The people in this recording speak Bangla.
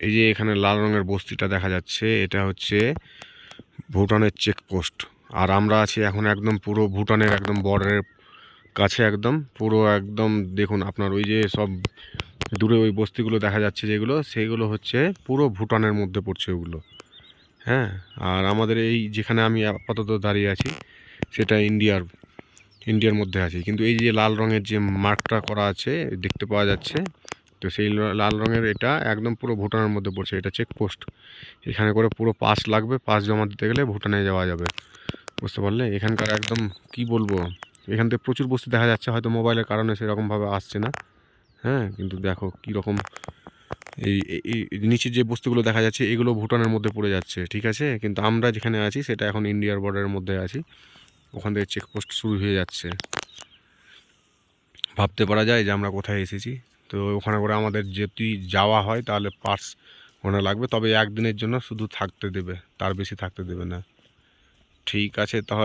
এই যে এখানে লাল রঙের বস্তিটা দেখা যাচ্ছে, এটা হচ্ছে ভুটানের চেকপোস্ট। আর আমরা আছি এখন একদম পুরো ভুটানের একদম বর্ডারের কাছে, একদম পুরো একদম দেখুন আপনার ওই যে সব দূরে ওই বস্তিগুলো দেখা যাচ্ছে যেগুলো, সেইগুলো হচ্ছে পুরো ভুটানের মধ্যে পড়ছে ওগুলো। হ্যাঁ, আর আমাদের এই যেখানে আমি আপাতত দাঁড়িয়ে আছি সেটা ইন্ডিয়ার মধ্যে আছে। কিন্তু এই যে লাল রঙের যে মার্কটা করা আছে দেখতে পাওয়া যাচ্ছে, তো সেই লাল রঙের এটা একদম পুরো ভুটানের মধ্যে পড়ছে। এটা চেকপোস্ট, এখানে করে পুরো পাস লাগবে, পাস জমা দিতে গেলে ভুটানে যাওয়া যাবে। বুঝতে পারলে? এখানকার একদম কি বলবো, এখান থেকে প্রচুর বস্তু দেখা যাচ্ছে, হয়তো মোবাইলের কারণে সেরকমভাবে আসছে না। হ্যাঁ, কিন্তু দেখো কীরকম এই নিচের যে বস্তুগুলো দেখা যাচ্ছে এগুলো ভুটানের মধ্যে পড়ে যাচ্ছে, ঠিক আছে। কিন্তু আমরা যেখানে আছি সেটা এখন ইন্ডিয়ার বর্ডারের মধ্যে আছি, ওখান থেকে চেকপোস্ট শুরু হয়ে যাচ্ছে। ভাবতে পারা যায় যে আমরা কোথায় এসেছি। তো ওখানে করে আমাদের যদি যাওয়া হয় তাহলে পার্স ওখানে লাগবে, তবে একদিনের জন্য শুধু থাকতে দেবে, তার বেশি থাকতে দেবে না। ঠিক আছে তাহলে।